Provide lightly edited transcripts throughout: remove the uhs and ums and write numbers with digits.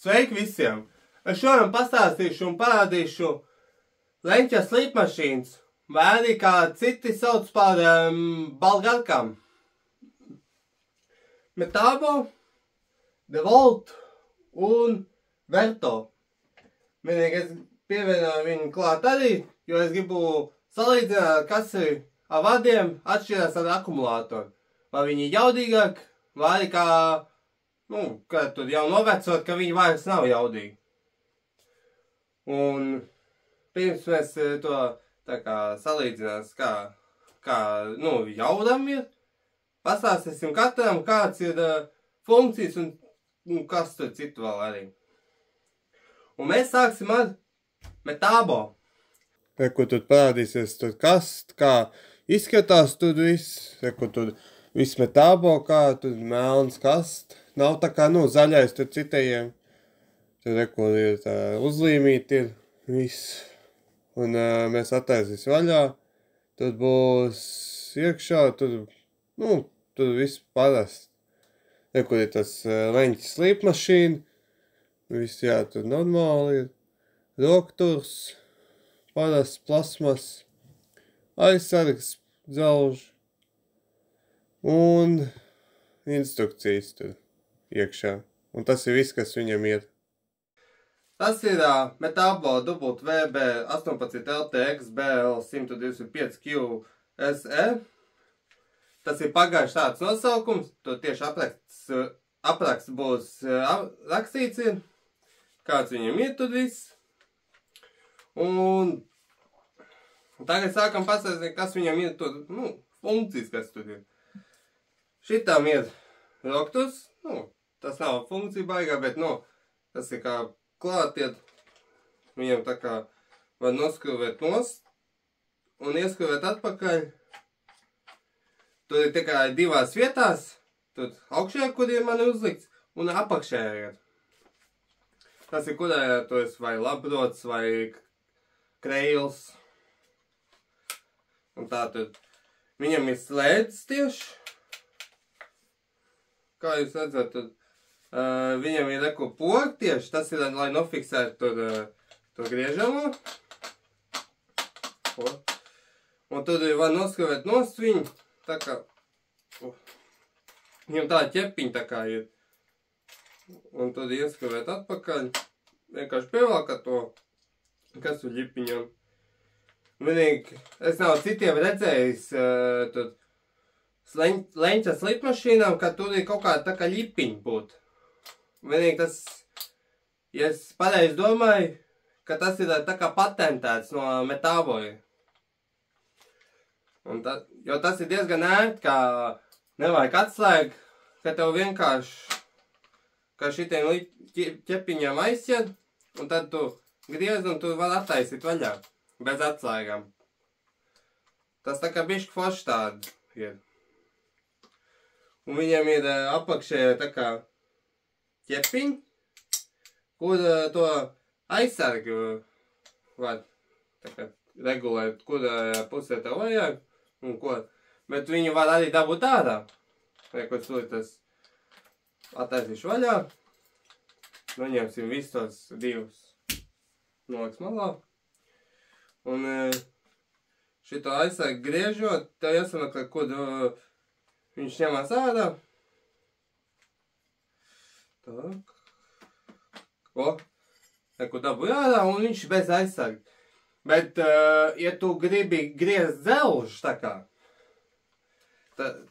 Sveiki visiem! Es šodien pastāstīšu un parādīšu leņķa slīpmašīnas, vai arī kā citi sauc par balgarkām. Metabo, Devolt un Verto. Vienīgi es pievienoju viņu klāt arī, jo es gribu salīdzināt, kas ir ar vadiem atšķirās ar akumulātoru. Vai viņi ir jaudīgāki, vai arī kā, kad tur jau novecot, ka viņi vairs nav jaudīgi. Un pirms mēs to tā kā salīdzinās, kā jaudam ir, pastāstīsim katram, kāds ir funkcijas un kas tur citu vēl arī. Un mēs sāksim ar Metabo. Ko tur parādīsies, tur kast, kā izskatās tur viss, tur viss Metabo, kā tur melns kast. Nav tā kā, zaļais tur citajiem. Tur kur ir tā uzlīmīti ir viss. Un mēs attaisīsim vaļā. Tur būs iekšā, tur viss parasti. Kur ir tas leņķa slīpmašīna. Viss, jā, tur normāli ir. Rokturs, parasts plasmas, aizsargs, dzelž. Un instrukcijas tur iekšā. Un tas ir viss, kas viņam ir. Tas ir Metabo WB 18 LTX BL 125Q SE. Tas ir pagājuši tāds nosaukums. Tur tieši apraksts būs rakstīts ir. Kāds viņam ir tur viss. Un tagad sākam pastāstīt, kas viņam ir tur, funkcijas, kas tur ir. Šitam ir rokturs. Tas nav funkcija baigā, bet, tas ir kā klātiet. Viņam tā kā var noskrūvēt nost un ieskrūvēt atpakaļ. Tur ir tikai divās vietās. Tur augšējā, kur ir man uzlikts, un apakšējā ir. Tas ir kurētos vai labrots vai kreils. Un tā tad viņam ir slēdzis tieši. Kā jūs redzat, tad viņam ir reku pogi tieši. Tas ir, lai nofiksētu tur griežamo. Un tur var noskrūvēt nost viņu. Tā kā viņam tāda ķepiņa tā kā ir. Un tad ieskrūvēt atpakaļ. Vienkārši pievelkat to, kas uz ļipiņam. Vienīgi, es nav citiem redzējis leņķa slīpmašīnām, ka tur ir kaut kāda tā kā ļipiņa būt. Vienīgi tas, ja es pareizi domāju, ka tas ir tā kā patentēts no Metabo. Jo tas ir diezgan ērti, kā nevajag atslēgt, ka tev vienkārši kā šitiem ķepiņām aizķer, un tad tu griez un tu var attaisīt vaļā, bez atslēgām. Tas tā kā bišķi forši tādi ir. Un viņam ir apakšējā tā kā ķepiņi, kur to aizsargu var tā kā regulēt, kurā pusē tev vajag un ko. Bet viņu var arī dabūt ārā. Kur tur tas attaisīšu vaļā. Noņemsim visus tos divus noliks malā. Un šito aizsargu griežot, tev jāsameklē, kur viņš ņemās ārā. Tak. Kur dabūj ārā un viņš bez aizsarga. Bet, ja tu gribi griezt dzelžu tā kā,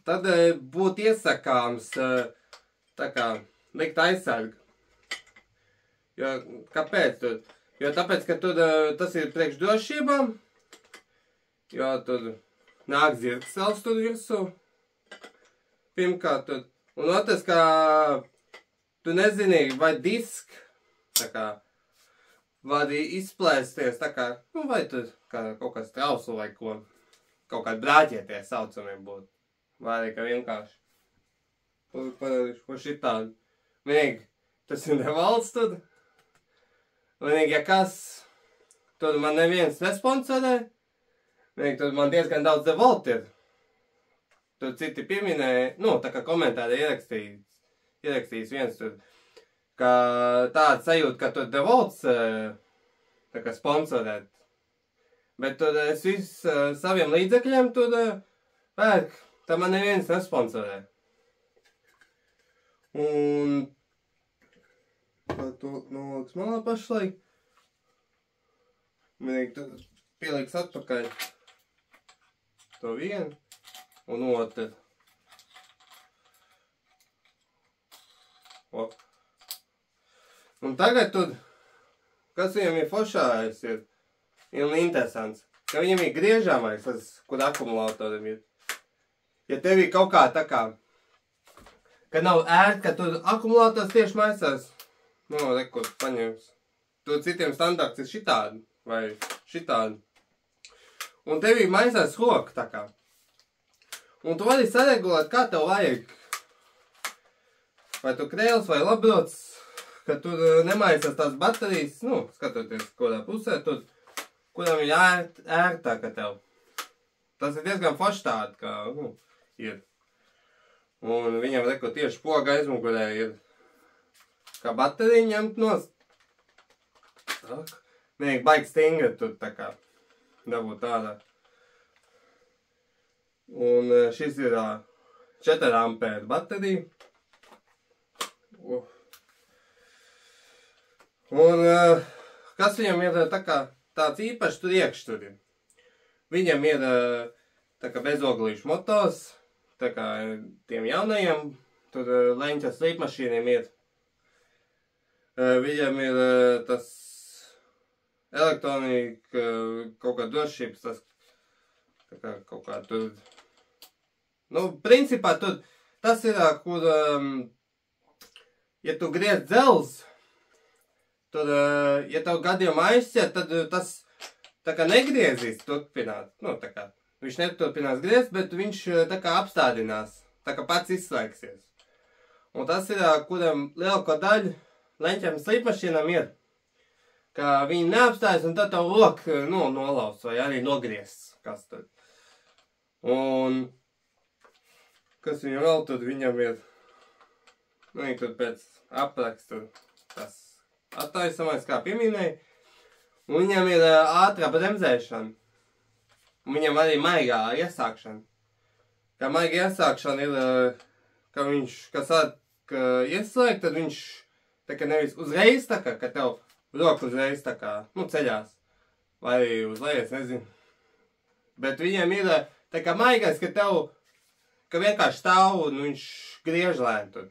tad būtu iesakāms tā kā likt aizsargu. Jo, kāpēc tur? Jo tāpēc, ka tur tas ir priekš drošībām. Jo tur nāk zirgstels tur virsū. Pirmkārt tur. Un otrs, kā tu nezini, vai disk tā kā var izplēsties tā kā, vai tur kaut kas trauslu vai ko. Kaut kādi brāķietie saucamie būtu. Vai arī, ka vienkārši. Parādīšu par šitādu. Vienīgi, tas ir Devolts tur. Vienīgi, ja kas, tur man neviens nesponsorē. Vienīgi, tur man diezgan daudz Devolt ir. Tur citi pieminēja, tā kā komentāri ierakstījis viens tur, ka tāds sajūta, ka tur DeWalt's tā kā sponsorēt. Bet tur es visu saviem līdzekļiem tur pērk, tā man neviens nesponsorē. Un to noliks malā pašlaik. Vienīgi tur pieliks atpakaļ to vienu un otru. O. Un tagad tur, kas viņam ir foršājais, ir interesants, ka viņam ir griežamais, tas, kur akumulātorim ir. Ja tev ir kaut kā tā kā, ka nav ērti, ka tur akumulātors tieši maisās, rekur paņems. Tur citiem standarts ir šitādi, vai šitādi. Un tev ir maisās roka tā kā. Un tu vari saregulēt, kā tev vajag. Vai tu krēls vai labrots, ka tur nemaisās tās baterijas, skatoties, kodā pusē, tur, kuram ir ērtāk ka tev. Tas ir diezgan forši tādi, kā, ir. Un viņam reku tieši poga aizmugurē ir, kā baterija ņemt nost. Vienīgi baigi stingri tur tā kā dabūt tādā. Un šis ir 4 ampēru baterija. Un kas viņam ir tā kā tāds īpašs tur iekštur ir. Viņam ir tā kā bezoglīšu motors, tā kā tiem jaunajiem, tur leņķa slīpmašīniem ir. Viņam ir tas elektronika, kaut kā drošības, tas tā kā kaut kā tur. Principā tur tas ir, kur, ja tu griez dzels, tur, ja tev gadījumā aizciet, tad tas tā kā negriezīs turpināt. Tā kā viņš neturpinās griezt, bet viņš tā kā apstādinās, tā kā pats izslēgsies. Un tas ir, kuram lielāko daļu leņķiem slīpmašīnām ir, ka viņi neapstājas un tad tev roku nolauz vai arī nogriezs. Kas tad? Un kas viņam vēl tad viņam ir, viņi tur pēc apraksta tas attaisamais, kā pieminēja, un viņam ir ātrā bremzēšana, un viņam arī maigā iesākšana. Kā maiga iesākšana ir, ka viņš, kas ieslēg, tad viņš tā kā nevis uzreiz tā kā, ka tev roku uzreiz tā kā, ceļās, vai uz lejas, nezinu. Bet viņam ir tā kā maigais, ka tev, ka vienkārši stāv un viņš griež lēni tur.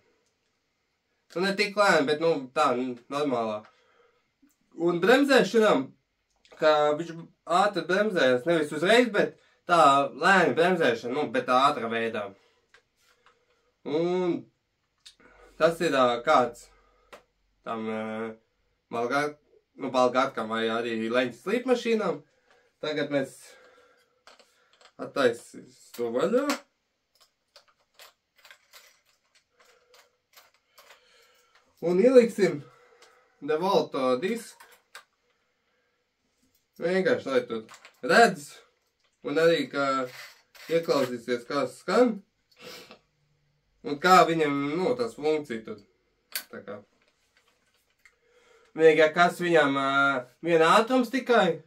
Ne tik lēni, bet tā normālā. Un bremzēšanām, ka viņš ātri bremzējas, nevis uzreiz, bet tā lēni bremzēšana, bet tā ātra veidā. Un tas ir kāds tam balgātkam vai arī leņķa slīpmašīnām. Tagad mēs attaisīs to vaļā. Un ieliksim DeWalt disku. Vienkārši, lai tu redz. Un arī, ka ieklausīsies, kā skan. Un kā viņam, tās funkcija tur. Tā kā. Vienīgā, kas viņam viena ātrums tikai.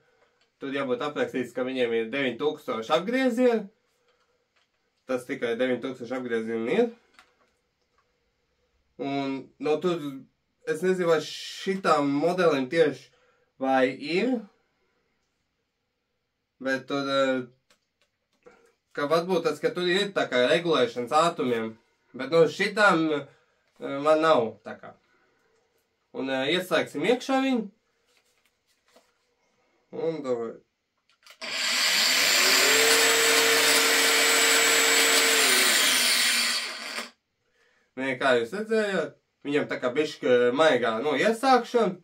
Tur jābūt aprakstīts, ka viņiem ir 9000 apgriezieni. Tas tikai 9000 apgriezieni ir. Un tur, es nezinu, vai šitām modelim tieši vai ir. Bet tur, ka varbūt tas, ka tur ir tā kā regulēšanas ātrumiem. Bet šitām man nav tā kā. Un ieslēgsim iekšā viņu. Un davai. Kā jūs redzējāt, viņam tā kā bišķi maigā iesākšana,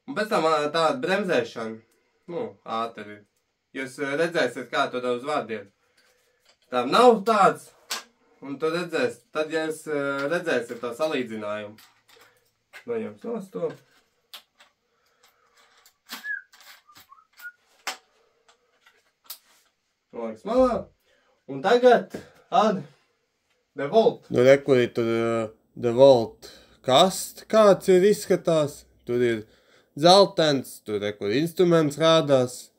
un pēc tam tāda bremzēšana, ātri. Jūs redzēsiet, kā to daudz vārdiet. Tā nav tāds, un tu redzēsiet, tad, ja jūs redzēsiet to salīdzinājumu. Noņemt nost to. Noliks malā. Un tagad ar DeWalt. Rekurīt tur DeWalt kasts, kāds ir izskatās, tur ir dzeltens, tur kur instruments rādās,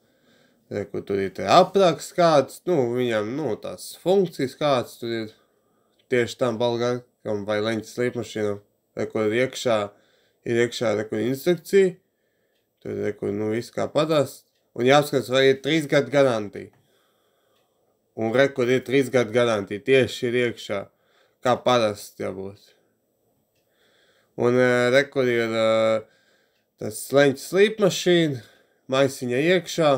kur tur ir apraksts kāds, viņam, tās funkcijas kāds, tur ir tieši tam balgākam vai leņķis slīpmašīnam, kur ir iekšā, kur instrukcija, tur kur, viss kā padās, un jāapskatās, vai ir 3 gadu garantija. Un kur ir 3 gadu garantija, tieši ir iekšā, kā parasti jābūt. Un kur ir tas leņķis slīpmašīna, maisiņa iekšā,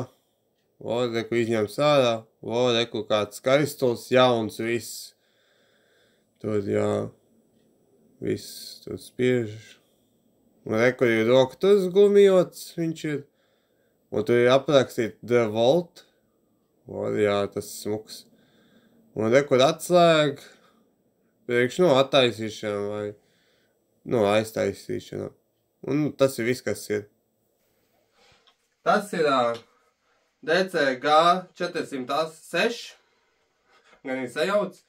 kur izņems ārā, kur kāds skaistuls, jauns, viss. Tur, jā, viss tur spiež. Un kur ir roktus gumijots, viņš ir. Un tur ir aprakstīt The Volt. Jā, tas smuks. Un kur atslēga, priekš, attaisīšana vai, aiztaisīšana. Un tas ir viss, kas ir. Tas ir DCG 406, gan ir sajauts.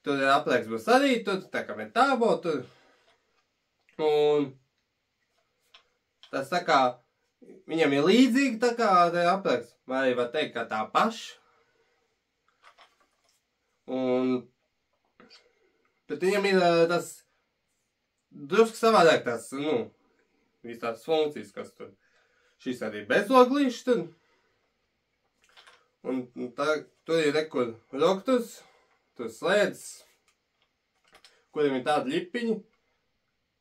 Tur ir aplēks būs arī, tur tā kā metābo, tur. Un tas tā kā, viņam ir līdzīgi tā kā aplēks, vai arī var teikt, kā tā paša. Bet viņam ir tas drusku savādāk tās, viss tās funkcijas, kas tur. Šis arī bezoglīšs tur. Un tur ir kur roktus, tur slēdzas, kuriem ir tādi ļipiņi,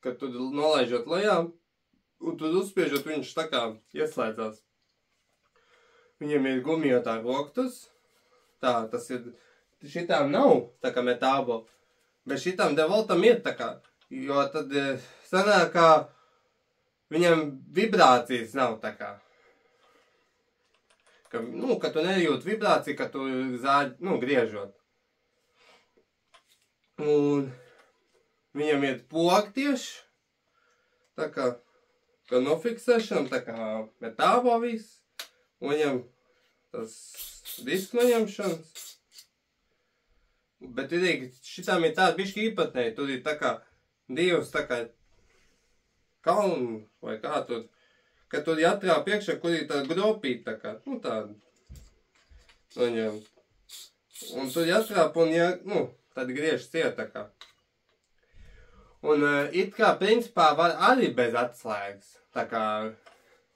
kad tu nolaižot lejā, un tu uzspiežot viņš tā kā ieslēdzās. Viņiem ir gumijotā roktus, tas ir, šitām nav tā kā metābo, bet šitām devoltam ir tā kā, jo tad sanāk, kā viņam vibrācijas nav tā kā. Ka tu nejūt vibrāciju, ka tu griežot. Un viņam ir pogi tieši, tā kā nofiksēšana, tā kā metābo viss. Un viņam tas disku noņemšanas. Bet šitām ir tāda bišķi īpatnēji, tur ir tā kā divas tā kā kalni vai kā tur. Kad tur jāatrāp iekšā, kur ir tā gropīt, tā kā, tāda noņemt. Un tur jāatrāp un, tad griež ciet, tā kā. Un it kā, principā, var arī bez atslēgas, tā kā,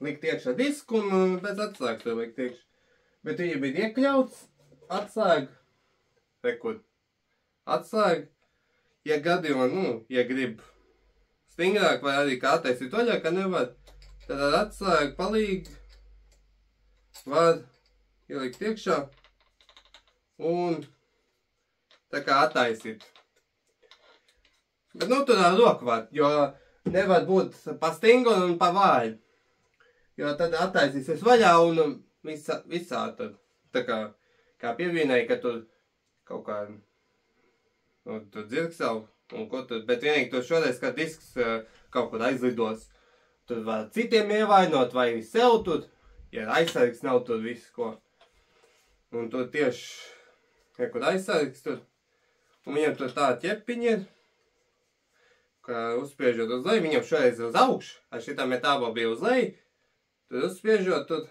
likt iekšā disku un bez atslēgas tur likt iekšā. Bet viņam ir iekļauts atslēga, rekur, atslēga, ja gadījumā, ja grib stingrāk vai arī kā attaisīt vaļā, ka nevar, tad ar atslēgu palīgi var ielikt iekšā un tā kā attaisīt. Bet tur ar roku var, jo nevar būt pa stingru un pa vāju. Jo tad attaisīsies vaļā un visā tad. Tā kā pievienēji, ka tur kaut kā tur dzirksavu un ko tur. Bet vienīgi tur šoreiz, kad disks kaut kur aizlidos, tur var citiem ievainot vai sev tur, ja aizsargs nav tur visu ko. Un tur tieši, kur aizsargs tur, un viņam tur tā ķepiņi ir, ka uzspiežot uz leju, viņam šoreiz uz augšu, ar šitā metābo bija uz leju, tur uzspiežot, tur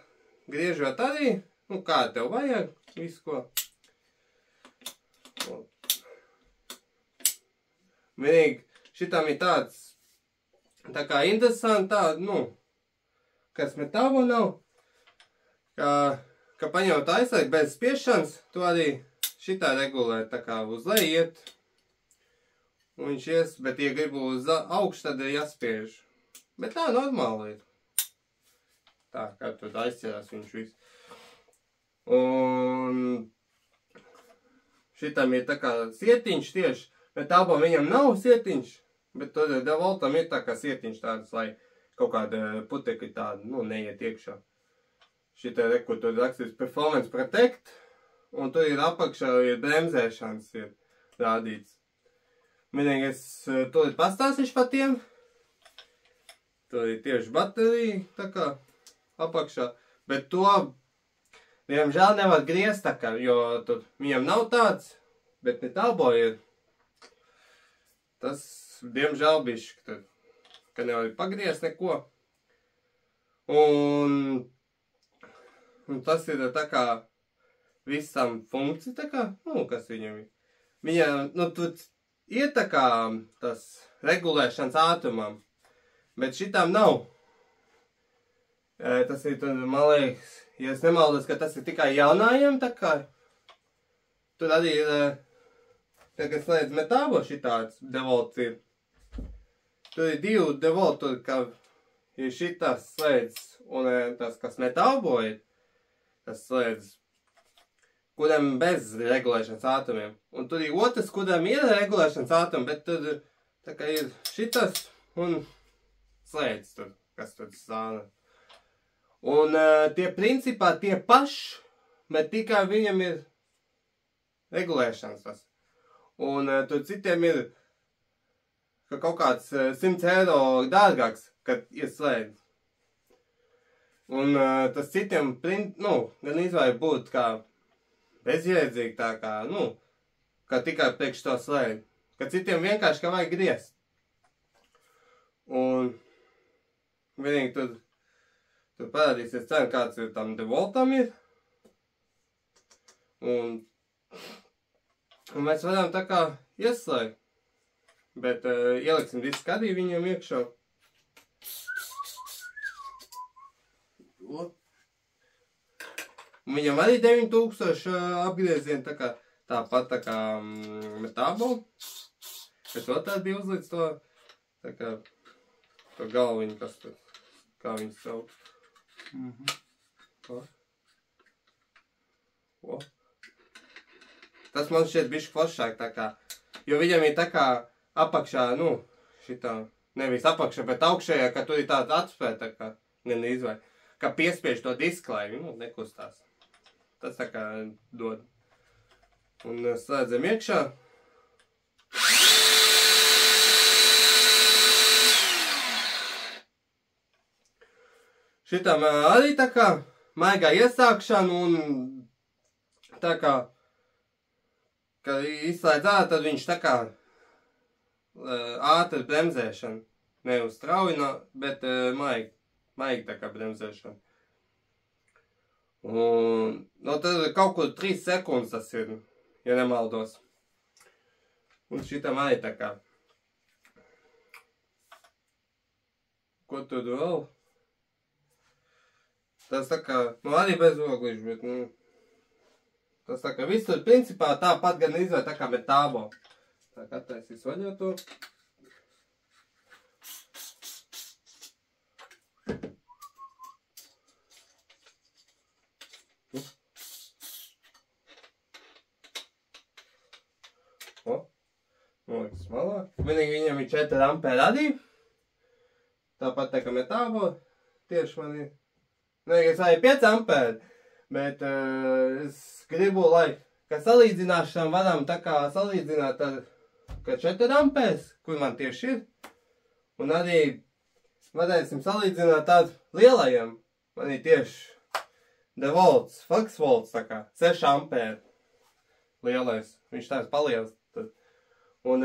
griežot arī, kā tev vajag, visu ko. Vienīgi, šitam ir tāds, tā kā interesanti tāda, kas metābo nav, ka paņemot aizsargu bez spiešanas, tu arī šitā regulē, tā kā uz leju iet, un viņš ies, bet, ja gribu uz augšu, tad ir jāspiež. Bet tā normāli ir. Tā, kā tur aizķerās viņš viss. Un šitam ir tā kā sietiņš tieši, bet tāpā viņam nav sietiņš, bet tur devoltam ir tā kā sietiņš tāds, lai kaut kāda putekļa tāda, neiet iekšā. Šitā rekur tur rakstīts Performance Protect, un tur ir apakšā ir bremzēšanas ir rādīts. Vienīgi es tur pastāstīšu par tiem. Tur ir tieši baterija, tā kā apakšā, bet to, diemžēl, nevar griezt tā kā, jo tur viņam nav tāds, bet metābo ir. Tas diemžēl bišķi, ka nevar pagriezt neko. Un tas ir tā kā visam funkcija, tā kā, kas viņam ir. Viņam, tur ir tā kā tas regulēšanas ātrumam, bet šitām nav. Tas ir, man liekas, ja es nemaldos, ka tas ir tikai jaunājiem, tā kā. Tur arī ir, kad slēdz metābo šitāds devolts ir. Tur ir 2 devolti, ka ir šitās slēdz, un tas, kas metābo ir, tas slēdz, kuram bez regulēšanas ātrumiem. Un tur ir otrs, kuram ir regulēšanas ātrumi, bet tur tā kā ir šitas un slēdz tur, kas tur stāna. Un tie principā tie paši, bet tikai viņam ir regulēšanas tas. Un tur citiem ir ka kaut kāds 100 eiro dārgāks, kad ir slēdz. Un tas citiem, gan izvēl būt kā bezjēdzīgi tā kā, ka tikai priekš to slēdz. Ka citiem vienkārši kā vajag griezt. Un vienīgi tur parādīsies cena, kāds ir tam devoltam ir. Un mēs varam tā kā ieslēgt. Bet ieliksim disku arī viņam iekšā. Viņam arī 9000 apgriezieni, tāpat tā kā metābo. Es vēl tādu biju uzlicis to, tā kā, to galviņu, kas tur, kā viņu sauc. Tas man šķiet bišķi foršāk, tā kā, jo viņam ir tā kā apakšā, šitā, nevis apakšā, bet augšējā, ka tur ir tāda atspēja, tā kā, izvēl, ka piespiež to disku, lai, nekustās. Tas tā kā dod. Un slēdzam iekšā. Šitam arī tā kā maigā iesākšana un tā kā, kad izslēdz ārā, tad viņš tā kā ātri bremzēšana. Ne uz strauji, bet maigi tā kā bremzēšana. Un tad kaut kur 3 sekundes tas ir, ja nemaldos. Un šitam arī tā kā. Ko tur vēl? Tas tā kā, arī bez oglīšu, bet, tas tā kā viss tur principā tāpat gan izvēl tā kā metābo. Tā kā taisīs vaļā to. Noliks malā. Vienīgi viņam ir 4 ampēri arī. Tāpat tā kā metābo. Tieši man ir. Es arī 5 ampēri, bet es gribu, ka salīdzināšanām varam tā kā salīdzināt ar 4 ampērs, kur man tieši ir. Un arī varēsim salīdzināt ar lielajiem. Man ir tieši devolts, fleksvolts, tā kā 6 ampēri lielais. Viņš tāds paliels. Un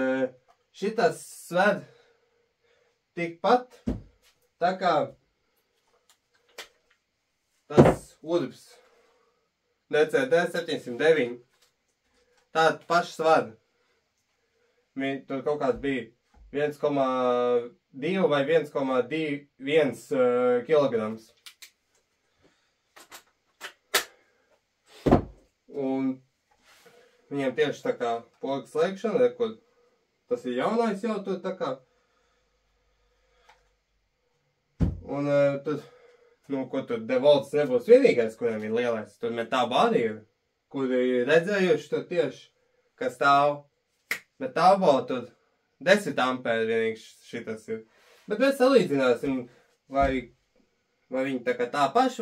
šitas sved tikpat tā kā tas urbs DCD 709. Tāda paša svada. Tur kaut kāds bija 1,2 vai 1,1 kilograms. Un viņiem tieši tā kā poga slēgšana, tas ir jaunais jau tur tā kā. Un tur ko tur devolts nebūs vienīgais, kuriem ir lielais. Tur metābo arī ir, kuri redzējuši tur tieši, ka stāv metābo, tur 10 ampēri vienīgi šitas ir. Bet mēs salīdzināsim, vai viņi tā kā tā paši,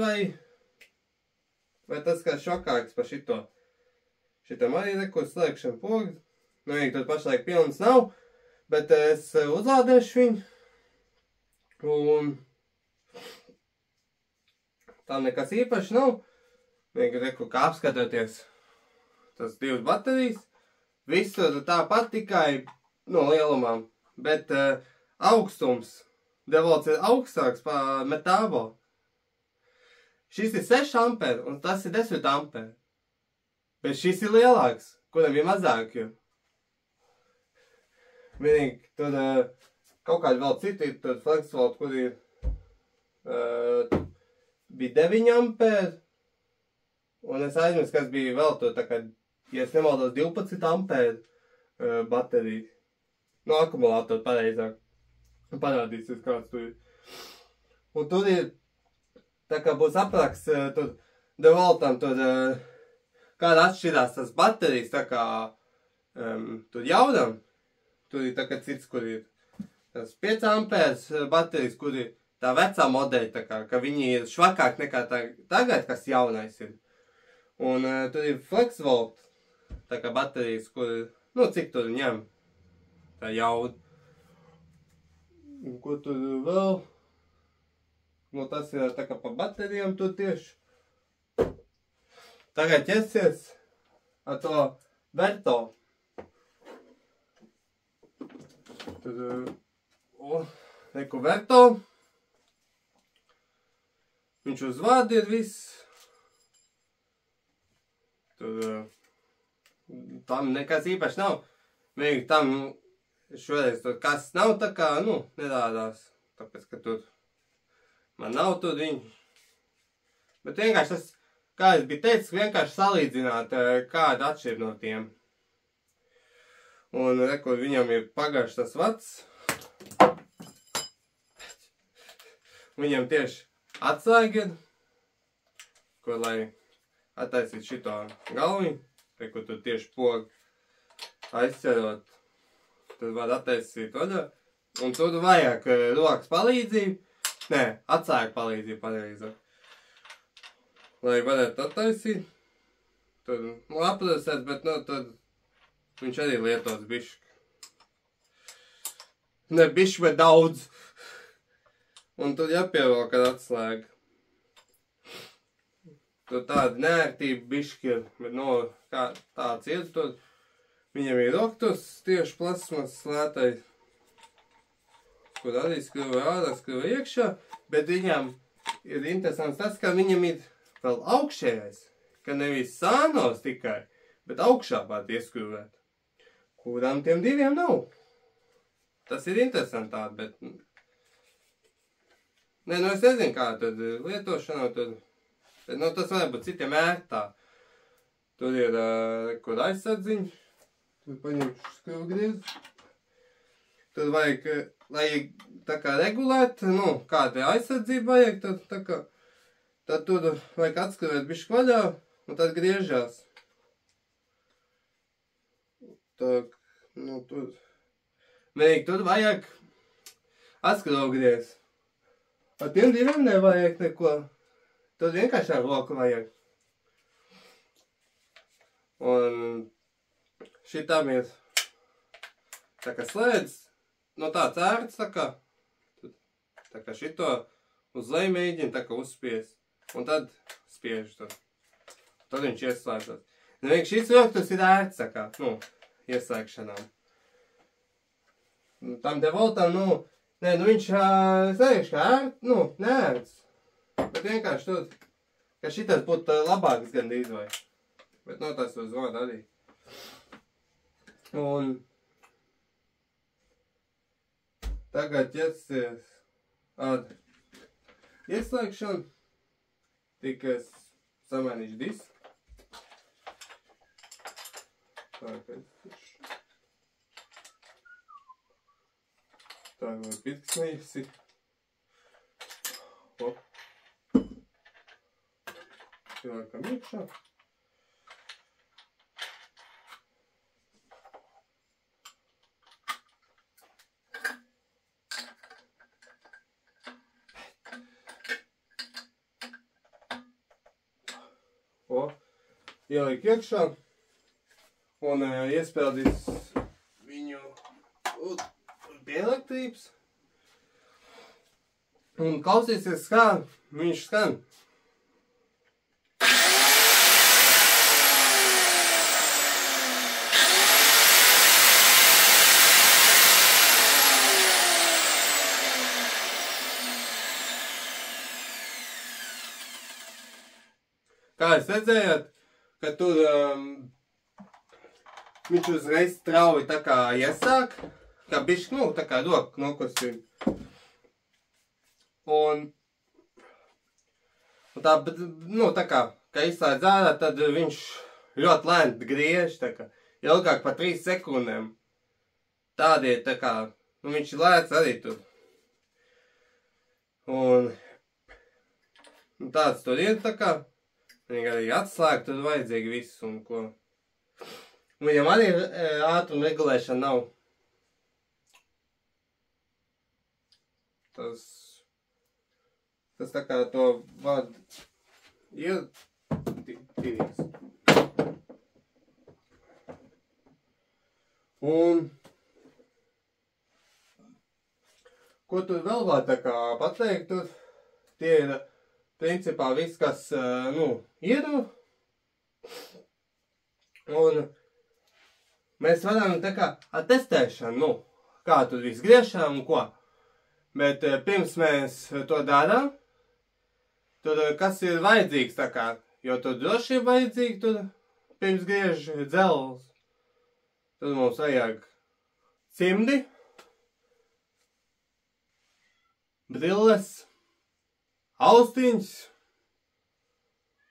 vai tas kā šokāks par šito. Šitam arī neko slēgšana pogas. Vienīgi tur pašlaik pilns nav, bet es uzlādēšu viņu. Un tā nekas īpaši nav. Vienkārši kā apskatoties tas 2 baterijas. Viss tur tāpat tikai no lielumām bet augstums devolts ir augstāks par metābo. Šis ir 6 amperi, un tas ir 10 amperi. Bet šis ir lielāks, kuram ir mazāk, jo. Vienīgi, tur kaut kādi vēl citi, tur FlexVolt, kur ir, bija 9 amperi, un es aizmirsu, kas bija vēl tur, tā kā, ja es nemaldos, 12 amperi baterija. No akumulātora pareizāk. Parādīsies, kāds tur ir. Un tur ir, tā kā būs apraksts, tur DeWaltam, tur kāda atšķirās tas baterijas, tā kā tur jaunam, tur ir tā kā cits, kur ir tas 5 ampērs baterijas, kur ir tā vecā modeļa, tā kā, ka viņi ir švakāk nekā tagad, kas jaunais ir. Un tur ir FlexVolt, tā kā baterijas, kur, nu, cik tur ņem, tā jauna. Un ko tur vēl? Nu, tas ir tā kā pa baterijām tur tieši. Tagad ķersies ar to Verto. Tur, reku Verto. Viņš uz vārdu ir viss. Tur, tam nekas īpaši nav. Vienīgi tam šoreiz tur kas nav tā kā, nu, nerādās. Tāpēc, ka tur man nav tur viņi. Bet vienkārši tas, kā es biju teicis, vienkārši salīdzināt, kāda atšķir no tiem. Un, rekur, viņam ir pagājuši tas vads. Viņam tieši atslēgi ir, ko, lai attaisītu šito galviņu. Rekur, tur tieši pogu aizcerot. Tur var attaisīt vaļā. Un tur vajag rokas palīdzību. Nē, atslēgu palīdzību pareizāk. Lai varētu attaisīt. Tur, nu, aprasēt, bet, nu, tad viņš arī lietos bišķi. Ne bišķi, bet daudz. Un tur jāpievelk ar atslēgu. Tur tāda neērtība bišķi ir, bet, nu, kā tāds ir tur. Viņam ir roktus tieši plasmas slētai, kur arī skruva ārā, skruva iekšā, bet viņam ir interesants tas, ka viņam ir vēl augšējais, ka nevis sānos tikai, bet augšā pat ieskruvēt, kurām tiem diviem nav. Tas ir interesantāk, bet, nē, nu es nezinu, kā tad lietošanā, tad, bet, nu, tas var būt citiem ērtā. Tur ir, kur aizsadziņš. Tur paņemšu skruvgriezu. Tur vajag, lai tā kā regulēt, nu, kāda aizsardzība vajag, tad tā kā, tad tur vajag atskruvēt bišķi vaļā, un tad griežās. Tā, nu, tur, vienīgi tur vajag atskruvgriezu. Ar tiem diviem nevajag neko. Tur vienkārši ar roku vajag. Un šitam ir tā kā slēdz, no tāds ērts, tā kā šito uz leju mēģina tā kā uzspies, un tad spiež to. Tad viņš ieslēdzas. Vienīgi šis roktus ir ērts, tā kā, nu, ieslēgšanām. Tam DeWaltam, nu, nē, nu viņš, es nevienu, kā ērts, nu, neērts. Bet vienkārši tur, ka šitas būtu labāks gandrīz vai. Bet, nu, tas uz vārdu arī. Un tagad ķersies ar ieslēgšanu. Tik es samainīšu disku. Tagad pirksnīsi. Hop. Pieliekam iekšā. Ieliek iekšā un iespēldīs viņu pie elektrības un klausīsies, kā viņš skan. kā jūs redzējāt, ka tur viņš uzreiz strauji tā kā iesāk, kā bišķi, nu, tā kā roku nokustina. Un tā, nu, tā kā izslēdz ārā, tad viņš ļoti lēni griež, tā kā ilgāk par 3 sekundēm. Tādi ir, tā kā, nu, viņš ir lēts arī tur. Un tāds tur ir, tā kā, viņi arī atslēgt, tur vajadzīgi viss un ko. Viņam arī ātruma regulēšana nav. Tas tā kā to vada ir tīrīgs. Un ko tur vēl var tā kā pateikt, tur tie ir principā viss, kas, nu, ir. Un mēs varam tā kā ar testēšanu, nu, kā tur viss griešām un ko. Bet pirms mēs to darām, tur kas ir vajadzīgs tā kā, jo tur droši ir vajadzīgi, tur pirms griež dzelzs. Tur mums vajag cimdi, brilles, austiņas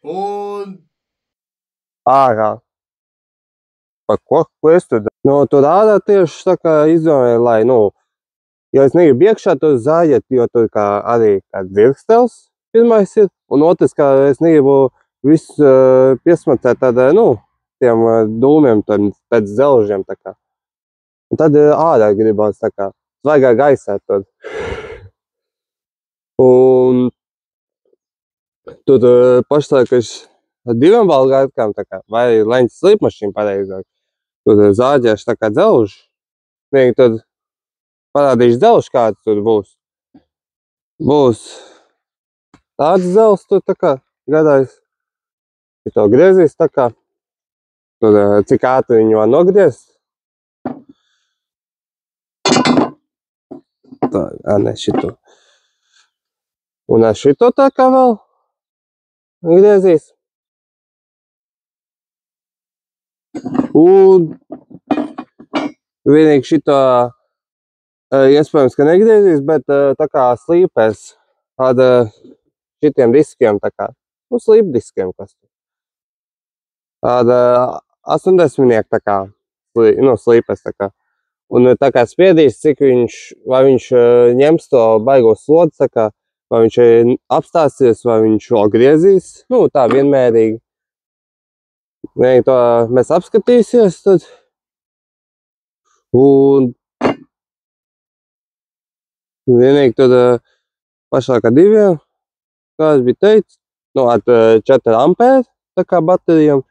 un ārā. Par ko es tur daru? No tur ārā tieši tā kā izdomāju, lai, nu, ja es negribu iekšā, tur zāģēt, jo tur kā arī kāds dzirkstels pirmais ir, un otrs, kā es negribu visu piesmacēt tādā, nu, tiem dūmiem pēc zelžiem, tā kā. Un tad ārā gribās, tā kā, svaigā gaisā tur. Un tur pašlaik es ar 2 balgātkām, tā kā, vai leņķis slīpmašīnu pareizāk. Tur zāģēšu tā kā dzelžu. Vienīgi tad parādīšu dzelžu, kāds tur būs. Būs tāds dzelžs tur tā kā gadājis. Šito griezīs tā kā. Tur cik ātri viņu var nogriezt. Tā, ne šito. Un ar šito tā kā vēl griezīs. Un vienīgi šito iespējams, ka negriezīs, bet tā kā slīpēs ar šitiem diskiem, tā kā, nu, slīpdiskiem, kas tur. Ar 80-nieku tā kā, nu, slīpēs tā kā. Un tā kā spiedīs, cik vai viņš ņems to baigo slodzi, tā kā, vai viņš apstāsies, vai viņš vēl griezīs, nu, tā vienmērīgi. Vienīgi to mēs apskatīsies tad. Un vienīgi tad pašlaik ar 2, kā es biju teicis, nu, ar 4 ampēru, tā kā baterijām.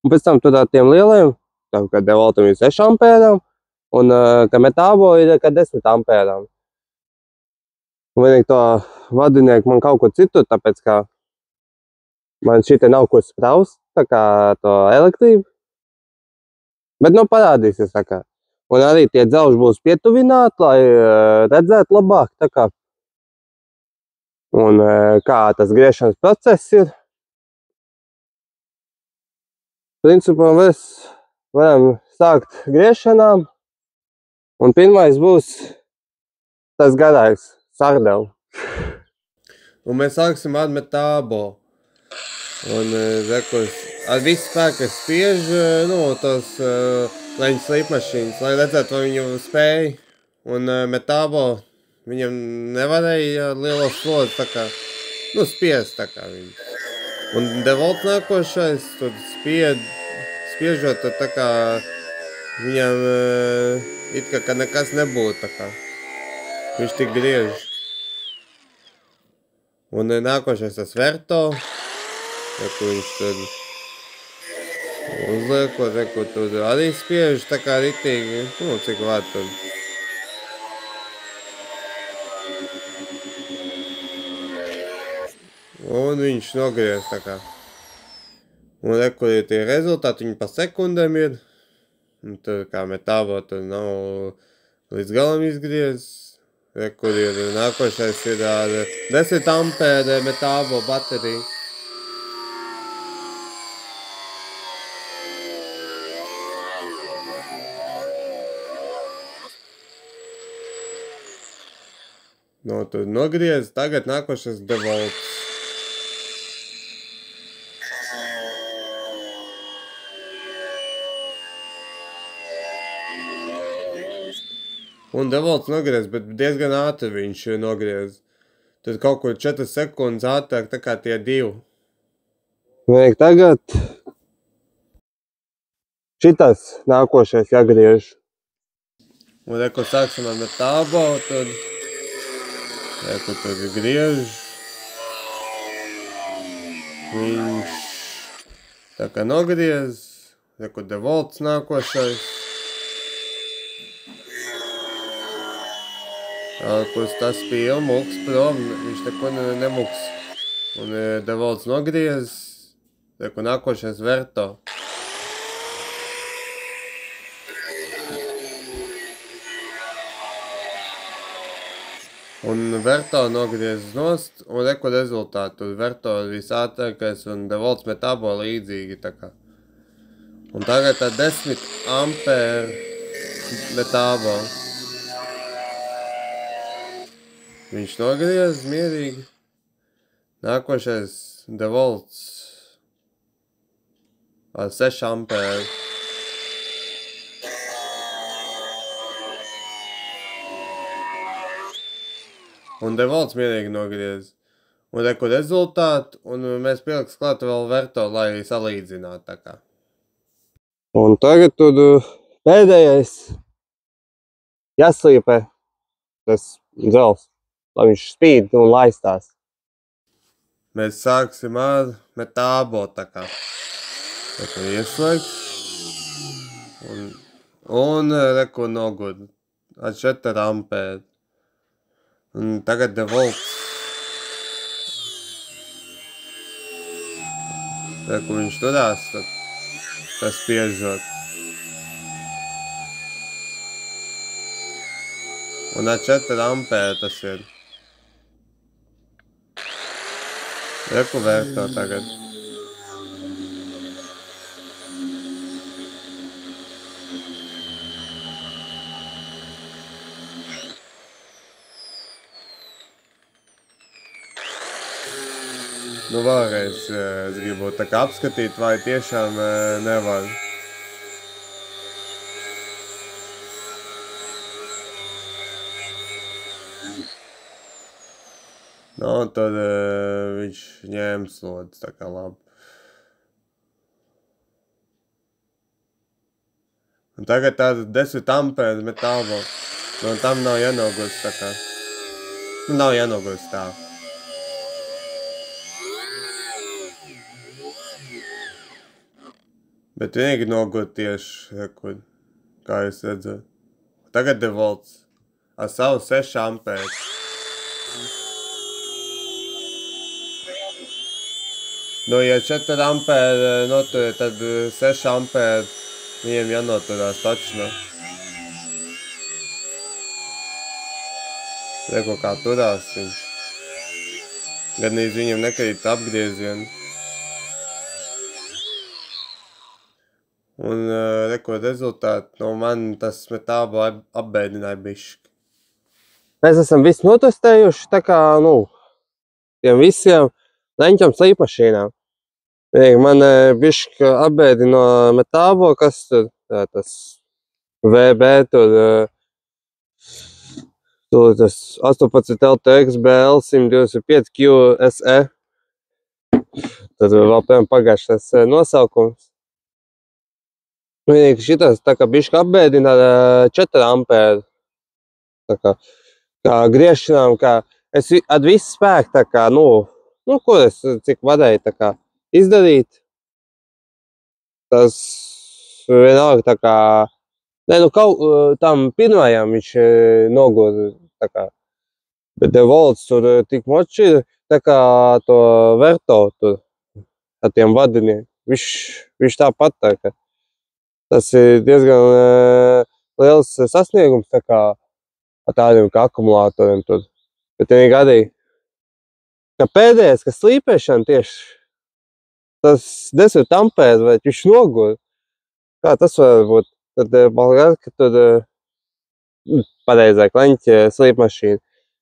Un pēc tam tad ar tiem lieliem, tā kā Devoltam ir 6 ampērām, un ka Metabo ir kā 10 ampērām. Un vienīgi to vadinieku man kaut ko citu, tāpēc kā man šite nav ko spraust, tā kā to elektrību. Bet, nu, parādīsies, tā kā. Un arī tie dzelži būs pietuvināti, lai redzētu labāk, tā kā. Un kā tas griešanas process ir. Principā mēs varam sākt griešanām. Un pirmais būs tas garais, sardela. Un mēs sāksim ar Metabo. Un, rekurs, ar visu spēku spiež, nu, tos leņķu slīpmašīnas, lai redzētu, vai viņu spēja. Un Metabo viņam nevarēja lielo slodzi, tā kā, nu, spiest, tā kā viņu. Un Devolt nākošais, tur spiežot, tad tā kā viņam it kā nekas nebūtu, tā kā. Viņš tik griež. Un nākošais tas Verto. Reku viņš tad uzliekot, reku tur arī spiež tā kā ritīgi, nu, cik var tur. Un viņš nogriez tā kā. Un reku ir tie rezultāti, viņi pa sekundēm ir. Un tur kā Metabo tur nav līdz galam izgriezis. Reku ir nākošais ir ar 10 ampēra Metabo baterija. No, tur nogriez, tagad nākošais devolts. Un devolts nogriez, bet diezgan ātri viņš nogriez. Tur kaut kur 4 sekundes ātrāk, tā kā tie 2. Vajag tagad šitas nākošais jāgriež. Un reku sāksim ar metābo, tad reku tur griež. Viņš tā kā nogriez, reku devolts nākošais. Ārpus tas pie muks prom, viņš neko nemuks. Un devolts nogriez, reku nākošais verto. Un verto nogriez nost, un reku rezultātu. Verto visātrākais un devolts metābo līdzīgi, tā kā. Un tagad tā 10 ampēru metābo. Viņš nogriez mierīgi. Nākošais devolts ar 6 ampēru. Un devolts mierīgi nogriez. Un reku rezultātu, un mēs pieliks klāt vēl verto, lai salīdzinātu tā kā. Un tagad tur pēdējais jāslīpē tas dzels, lai viņš spīd un laistās. Mēs sāksim ar metābo tā kā. Reku ieslēgt. Un reku nogud. Ar 4 ampēru. Un tagad devolts. Reku viņš turās, tad tas spiežot. Un ar 4 ampēru tas ir. Reku verto tagad. Nu vēlreiz es gribu tā kā apskatīt, vai tiešām nevar. Nu, un tad viņš ņēma slodzi, tā kā labi. Un tagad tāda 10 ampēru metābo. Nu, un tam nav jānogurst tā kā. Nu, nav jānogurst tā. Bet vienīgi nogūt tieši, rekur, kā jūs redzat. Tagad devolts ar savu 6 ampēru. Nu, ja 4 ampēru noturē, tad 6 ampēru viņiem jānoturās taču, ne? Reku, kā turās viņš. Gadnīz viņam nekrīt apgriezieni. Un reku rezultāti no man tas metābo apbēdināja bišķi. Mēs esam visu notestējuši, tā kā, tiem visiem leņķam slīpmašīnām. Man bišķi apbēdi no metābo, kas tur, tas VB, tur tas 18 LTX BL 125 QSE. Tad vēl pēc pagājušas nosaukums. Vienīgi šitas tā kā bišķi apbēdina ar 4 ampēru. Tā kā griešanām, kā es ar visu spēku tā kā, ko es cik varēju tā kā izdarīt. Tas vienalga tā kā, kaut tam pirmajam viņš nogoda tā kā. Bet devolts tur tik moči, tā kā to verto tur ar tiem vadiniem. Viņš tāpat tā kā. Tas ir diezgan liels sasniegums tā kā ar tādiem kā akumulātoriem tur. Bet vienīgi arī, ka pēdējais, kas slīpēšana tieši, tas 10 ampēru, vai viņš noguļ. Kā tas var būt? Tad balgāt, ka tur pareizāk leņķa slīpmašīna.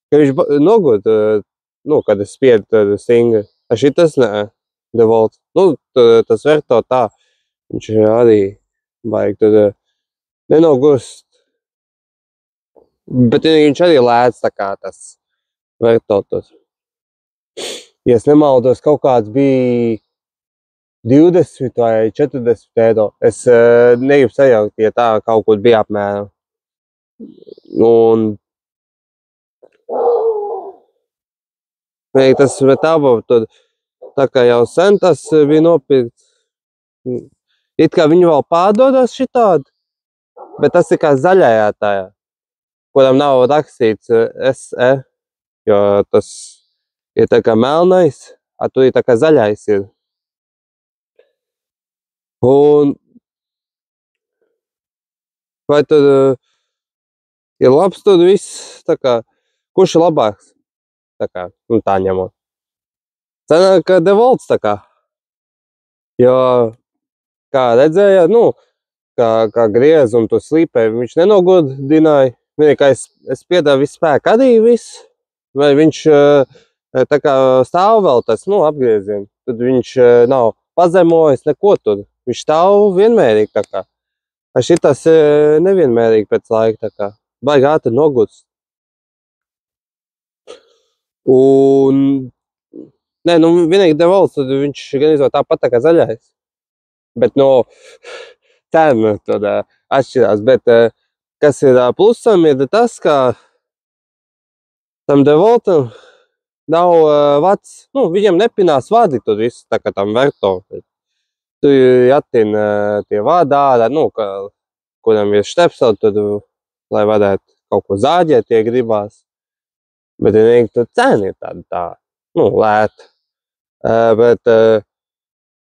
ka viņš nogūt, nu, kad es spiedu tad stingri. A šitas nē, devolts. Nu, tas verto tā, viņš arī vajag tad nenogust. Bet viņš arī lēts tā kā tas verto tas. Ja es nemaldos, kaut kāds bija 20 vai 40 eiro. Es negribu sajaukt, ja tā kaut kur bija apmēram. Un tas metābo, tad tā kā jau sen tas bija nopirkts. It kā viņu vēl pārdodas šitādi, bet tas ir kā zaļajā tajā, kuram nav rakstīts SE, jo tas ir tā kā melnais, a tur ir tā kā zaļais ir. Un vai tad ir labs tad viss, tā kā, kurš ir labāks? Tā kā, nu tā ņemot. Cenāk, ka devolts tā kā. Jo, kā redzējāt, nu, kā griez un tu slīpēji, viņš nenogodināja. Vienīgi, kā es piedāvu visu spēku arī viss. Vai viņš tā kā stāv vēl tas, nu, apgriezien. Tad viņš nav pazemojis neko tur. Viņš stāv vienmērīgi tā kā. Šitas nevienmērīgi pēc laika tā kā. Baigi ātri noguds. Un, nē, nu, vienīgi devolts, tad viņš gan izvēl tāpat tā kā zaļais. Bet, nu, cena tad atšķirās. Bet, kas ir plusam, ir tas, ka tam devoltam nav vads, nu, viņam nepinās vadi tur visu, tā kā tam verto. Tu attina tie vādi ārā, nu, kuram ir štepseli, tad, lai varētu kaut ko zāģēt, tie gribās. Bet tur cena ir tāda, nu, lēta. Bet,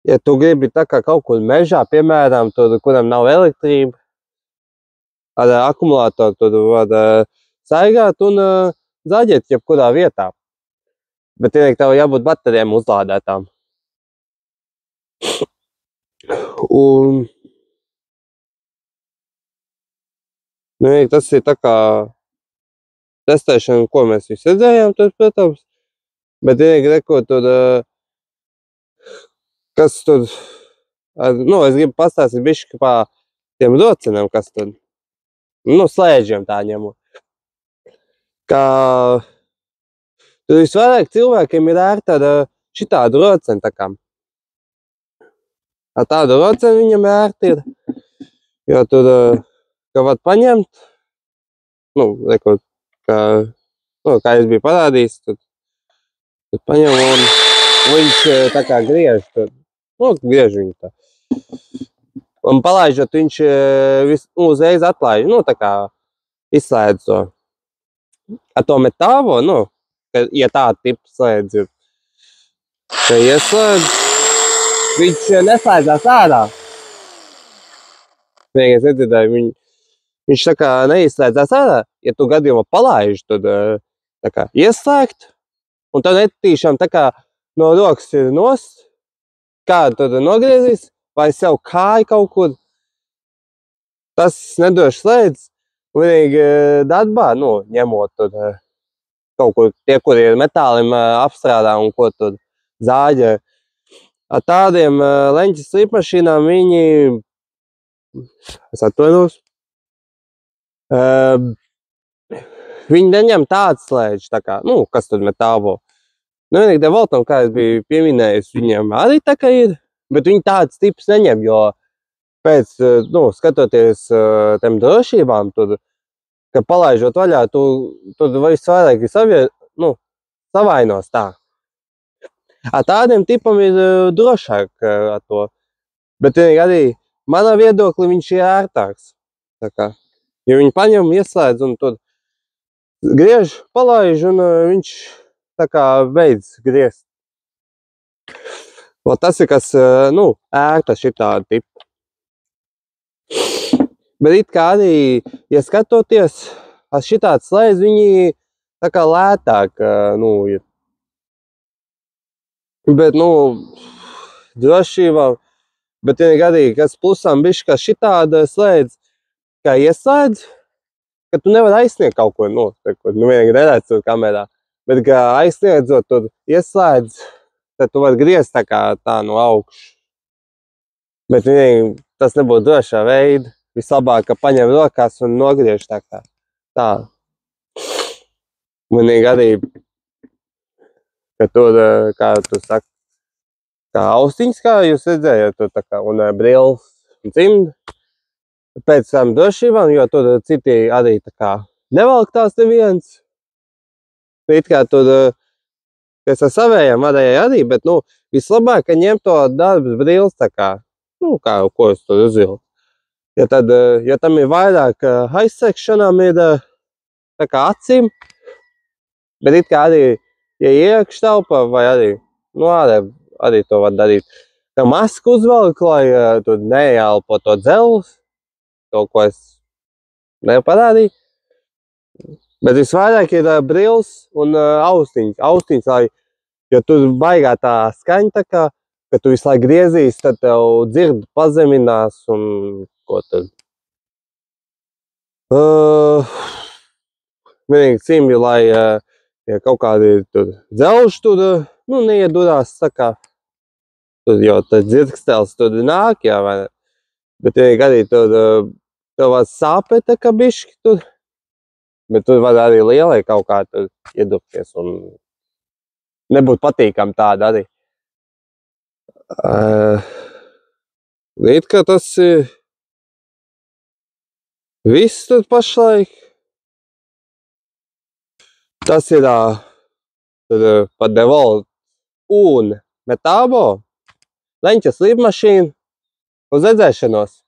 ja tu gribi tā kā kaut kur mežā, piemēram, tur, kuram nav elektrība, ar akumulātoru tur var saigāt un zāģēt jebkurā vietā. Bet tev jābūt baterijām uzlādētām. Un tas ir tā kā testēšana, ko mēs visi redzējām, tad, protams. Bet reko tur, kas tur, nu, es gribu pastāstīt bišķi pa tiem rociniem, kas tur, nu, slēdžiem tā ņemu. Kā tur visvairāk cilvēkiem ir ērti ar šitādu roceni, tā kā. Ar tādu roceni viņam ērti ir, jo tur, ka var paņemt, nu, reko, kā es biju parādījis, tad paņem un viņš tā kā griež tur, nu, griež viņu tā. Un palaižot, viņš uzreiz atlaiž, nu, tā kā izslēdz to. Ar to metāvo, nu, ja tāda tipa slēdz ir, ka ieslēdz, viņš neslēdzās ārā. Vienīgi es nedzirdēju, viņš tā kā neizslēdzās ārā, ja tu gadījumā palaiž, tad tā kā ieslēgt, un tad netīšām tā kā no rokas ir nost, kādu tad nogriezīs, vai sev kāja kaut kur. Tas nedoši slēdz, vienīgi darbā, nu, ņemot tad kaut kur tie, kuri ir metālim apstrādā un ko tad zāģē. Ar tādiem leņķis slīpmašīnām viņi, es atvainojos, viņi neņem tādu slēdži, tā kā, nu, kas tad metāvo. Nu, vienīgi devoltam, kā es biju pieminējis, viņiem arī tā kā ir, bet viņi tāds tips neņem, jo pēc, nu, skatoties tiem drošībām, tur, ka palaižot vaļā, tur visvairāk ir savainos tā. Ar tādiem tipam ir drošāk ar to, bet vienīgi arī manā viedoklī viņš ir ērtāks. Tā kā, ja viņi paņem, ieslēdz un tur griež, palaiž un viņš tā kā beidz griezt. Tas ir kas, nu, ērta šitāda tipa. Bet it kā arī, ja skatoties, ar šitāds slēdz, viņi tā kā lētāk, nu, ir. Bet, nu, drošībā, bet vienīgi arī, kas plusām bišķi, ka šitāda slēdz, kā ieslēdz, ka tu nevari aizsniegt kaut ko, nu, vienīgi redēt tur kamerā, bet, ka aizsniedzot tur ieslēdz, tad tu vari griezt tā no augšas. Bet vienīgi tas nebūtu drošā veida. Vislabāk, ka paņem rokās un nogriež tā. Vienīgi arī, ka tur, kā tu saki, kā austiņas, kā jūs redzējāt, tur un brilles un cimdi. Pēc tam drošībām, jo tur citi arī nevalk tās neviens. It kā tur, es ar savējām varēju arī, bet, vislabāk, ka ņem to darbas brilles ko es tur uzvilku. Ja tam ir vairāk aizsekšanām ir acīm, bet it kā arī, ja iekš telpā vai arī, arī to var darīt. Tev masku uzvelk, lai tu neelpo to dzelus, to, ko es neparādīju. Bet visvairāk ir brilles un austiņas. Austiņas, lai, jo tur baigā tā skaņa ka tu visu laiku griezīs, tad tev dzird pazeminās un ko tad. Vienīgi cimdi, lai ja kaut kādi tur dzelži tur, neiedurās, jo tad dzirkstēls tur nāk, jā, vai ne? Bet vienīgi arī tur tev var sāpēt bišķi tur, bet tur var arī lielai kaut kā tur iedurpties un nebūt patīkam tāda arī. It kā tas ir viss tur pašlaik. Tas ir par DeWalt un Metabo leņķa slīpmašīna uz redzēšanos.